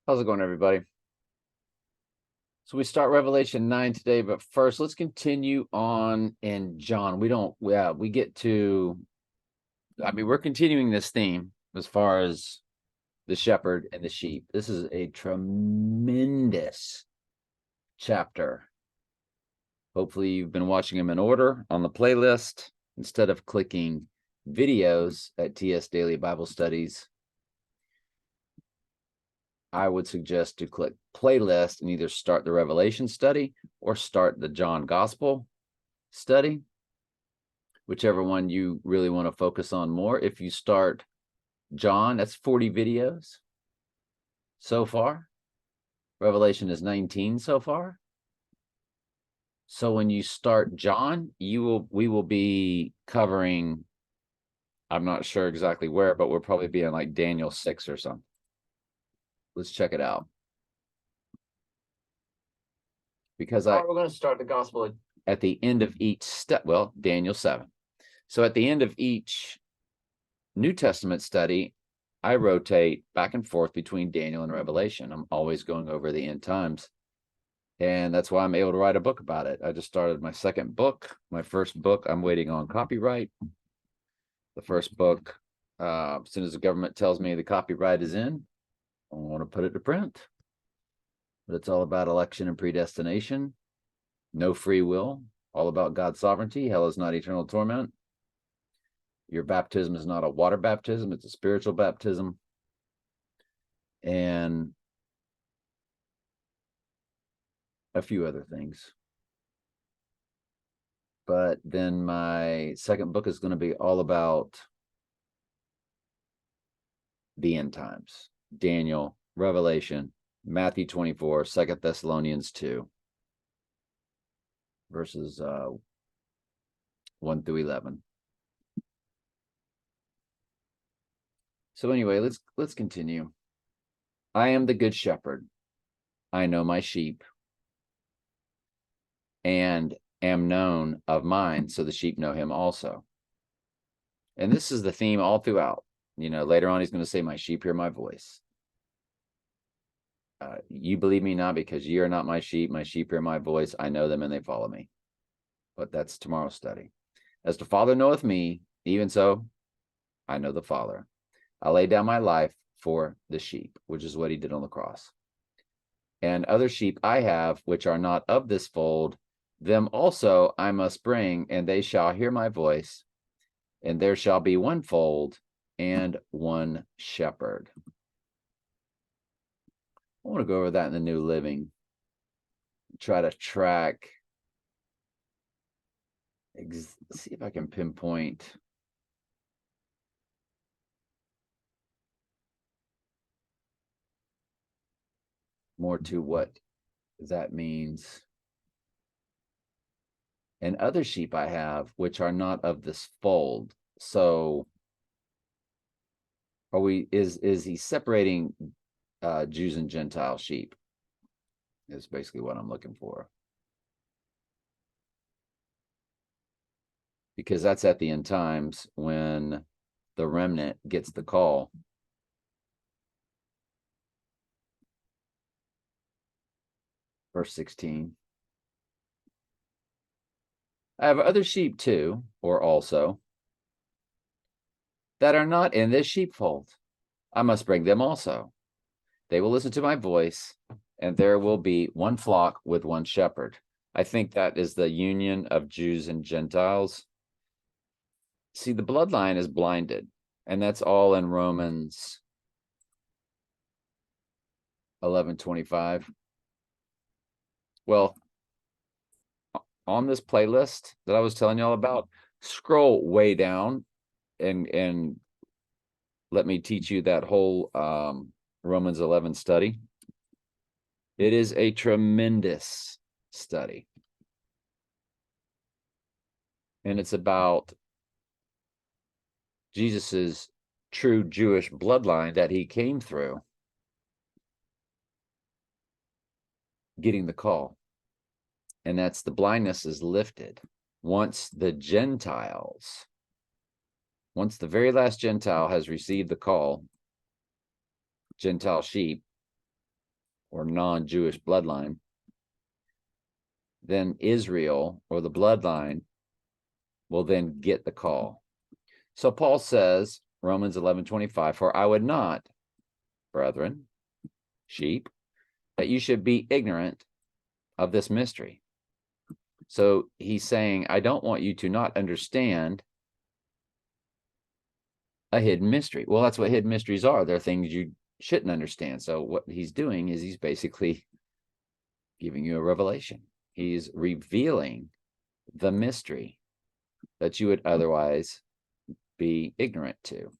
How's it going, everybody? So we start Revelation 9 today, but first let's continue on in John. We get to, we're continuing this theme as far as the shepherd and the sheep. This is a tremendous chapter. Hopefully you've been watching them in order on the playlist instead of clicking videos at TS Daily Bible Studies. I would suggest to click playlist and either start the Revelation study or start the John Gospel study, whichever one you really want to focus on more. If you start John, that's 40 videos so far. Revelation is 19 so far. So when you start John, we will be covering, I'm not sure exactly where, but we'll probably be in like Daniel 6 or something. Let's check it out. Because we're going to start the gospel at the end of each step. Well, Daniel 7. So at the end of each New Testament study, I rotate back and forth between Daniel and Revelation. I'm always going over the end times. And that's why I'm able to write a book about it. I just started my second book. My first book, I'm waiting on copyright. The first book, as soon as the government tells me the copyright is in, I want to put it to print. But it's all about election and predestination. No free will, all about God's sovereignty. Hell is not eternal torment. Your baptism is not a water baptism, it's a spiritual baptism. And a few other things. But then my second book is going to be all about the end times. Daniel, Revelation, Matthew 24, 2 Thessalonians 2, verses 1 through 11. So anyway, let's continue. I am the good shepherd. I know my sheep and am known of mine, so the sheep know him also. And this is the theme all throughout. Later on, he's going to say, my sheep hear my voice. You believe me not because ye are not my sheep hear my voice. I know them and they follow me. But that's tomorrow's study. As the Father knoweth me, even so I know the Father. I lay down my life for the sheep, which is what he did on the cross. And other sheep I have, which are not of this fold, them also I must bring, and they shall hear my voice, and there shall be one fold and one shepherd. I want to go over that in the New Living. Try to track. See if I can pinpoint. More to what that means. And other sheep I have, which are not of this fold. So is he separating Jews and Gentile sheep? Is basically what I'm looking for. Because that's at the end times when the remnant gets the call. Verse 16. I have other sheep too, or also, that are not in this sheepfold. I must bring them also. They will listen to my voice, and there will be one flock with one shepherd. I think that is the union of Jews and Gentiles. See, the bloodline is blinded, and that's all in Romans 11:25. Well, on this playlist that I was telling y'all about, scroll way down and let me teach you that whole Romans 11 study. It is a tremendous study. And it's about Jesus's true Jewish bloodline that he came through, getting the call. And that's the blindness is lifted once the very last Gentile has received the call, Gentile sheep, or non-Jewish bloodline, then Israel or the bloodline will then get the call. So Paul says, Romans 11:25, for I would not, brethren, sheep, that you should be ignorant of this mystery. So he's saying, I don't want you to not understand a hidden mystery. Well, that's what hidden mysteries are. They're things you shouldn't understand. So what he's doing is he's basically giving you a revelation. He's revealing the mystery that you would otherwise be ignorant to.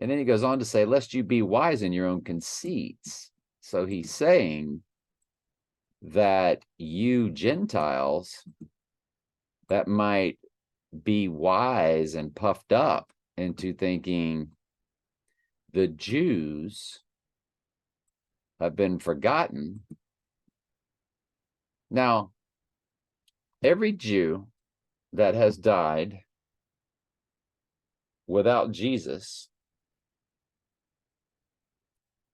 And then he goes on to say, lest you be wise in your own conceits. So he's saying that you Gentiles that might be wise and puffed up into thinking the Jews have been forgotten. Now, every Jew that has died without Jesus,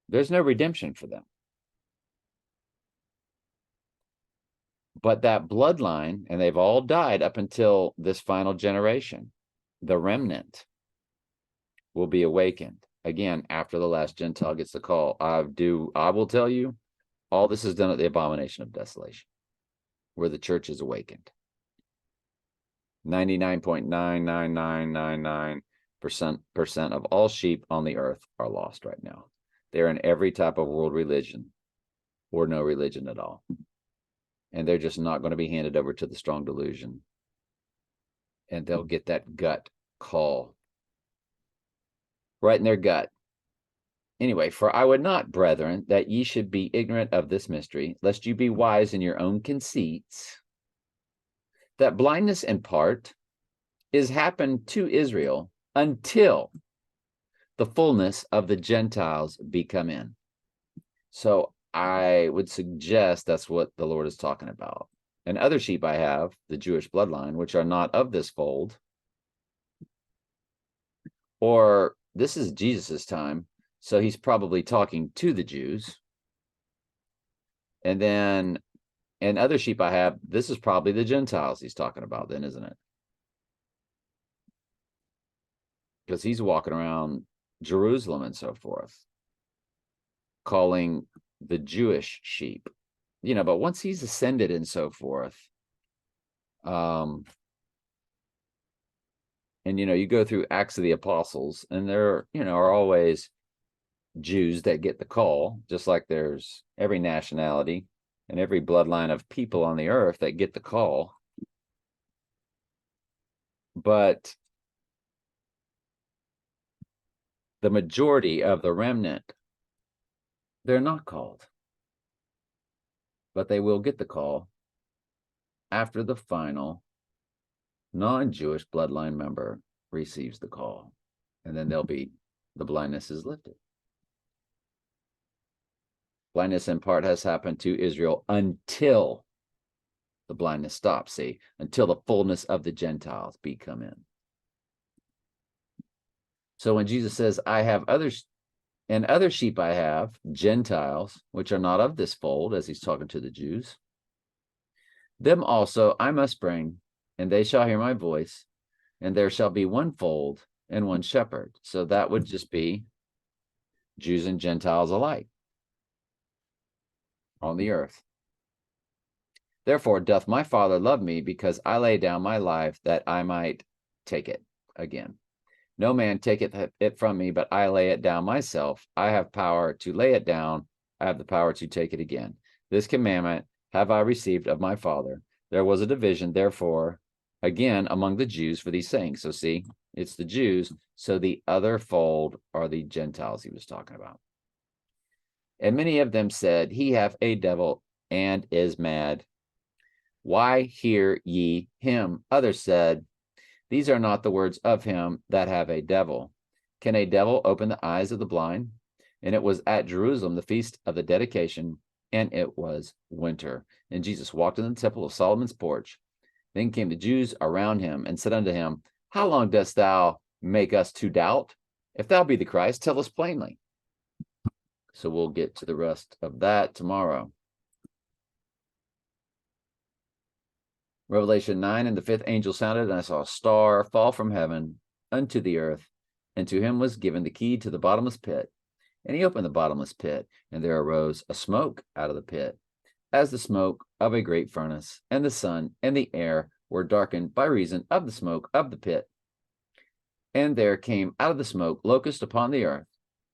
there's no redemption for them. But that bloodline, and they've all died up until this final generation, the remnant will be awakened. Again, after the last Gentile gets the call, I will tell you, all this is done at the abomination of desolation, where the church is awakened. 99.99999% of all sheep on the earth are lost right now. They're in every type of world religion or no religion at all. And they're just not going to be handed over to the strong delusion. And they'll get that gut call right in their gut. Anyway, for I would not, brethren, that ye should be ignorant of this mystery, lest you be wise in your own conceits, that blindness in part is happened to Israel until the fullness of the Gentiles be come in. So I would suggest that's what the Lord is talking about. And other sheep I have, the Jewish bloodline, which are not of this fold. Or this is Jesus's time, so he's probably talking to the Jews. And then, and other sheep I have, this is probably the Gentiles he's talking about then, isn't it? Because he's walking around Jerusalem and so forth, calling the Jewish sheep, but once he's ascended and so forth, and you go through Acts of the Apostles, and there are always Jews that get the call, just like there's every nationality and every bloodline of people on the earth that get the call. But the majority of the remnant, they're not called, but they will get the call after the final non-Jewish bloodline member receives the call, and then the blindness is lifted. Blindness in part has happened to Israel until the blindness stops, see, until the fullness of the Gentiles be come in. So when Jesus says, I have others, and other sheep I have, Gentiles, which are not of this fold, as he's talking to the Jews, them also I must bring, and they shall hear my voice, and there shall be one fold and one shepherd. So that would just be Jews and Gentiles alike on the earth. Therefore doth my Father love me, because I lay down my life that I might take it again. No man taketh it from me, but I lay it down myself. I have power to lay it down. I have the power to take it again. This commandment have I received of my Father. There was a division, therefore, again among the Jews for these sayings. So see, it's the Jews. So the other fold are the Gentiles he was talking about. And many of them said, he hath a devil and is mad. Why hear ye him? Others said, these are not the words of him that have a devil. Can a devil open the eyes of the blind? And it was at Jerusalem, the feast of the dedication, and it was winter. And Jesus walked in the temple of Solomon's porch. Then came the Jews around him and said unto him, how long dost thou make us to doubt? If thou be the Christ, tell us plainly. So we'll get to the rest of that tomorrow. Revelation 9, and the fifth angel sounded, and I saw a star fall from heaven unto the earth, and to him was given the key to the bottomless pit. And he opened the bottomless pit, and there arose a smoke out of the pit, as the smoke of a great furnace, and the sun and the air were darkened by reason of the smoke of the pit. And there came out of the smoke locusts upon the earth,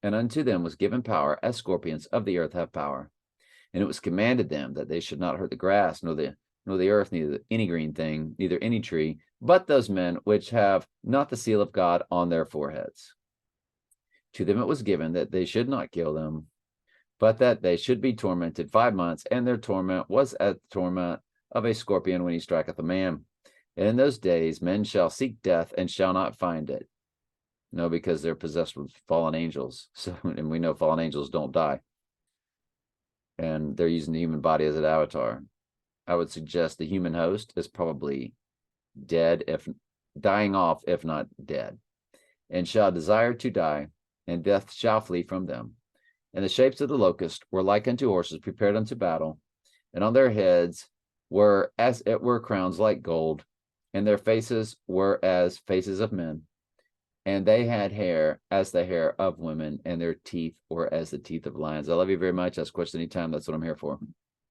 and unto them was given power, as scorpions of the earth have power. And it was commanded them that they should not hurt the grass, nor the earth, neither any green thing, neither any tree, but those men which have not the seal of God on their foreheads. To them it was given that they should not kill them, but that they should be tormented 5 months, and their torment was as the torment of a scorpion when he striketh a man. And in those days men shall seek death and shall not find it. No, because they're possessed with fallen angels. So, and we know fallen angels don't die. And they're using the human body as an avatar. I would suggest the human host is probably dead, if dying off, if not dead, and shall desire to die, and death shall flee from them. And the shapes of the locust were like unto horses prepared unto battle, and on their heads were as it were crowns like gold, and their faces were as faces of men, and they had hair as the hair of women, and their teeth were as the teeth of lions. I love you very much. Ask a question anytime. That's what I'm here for.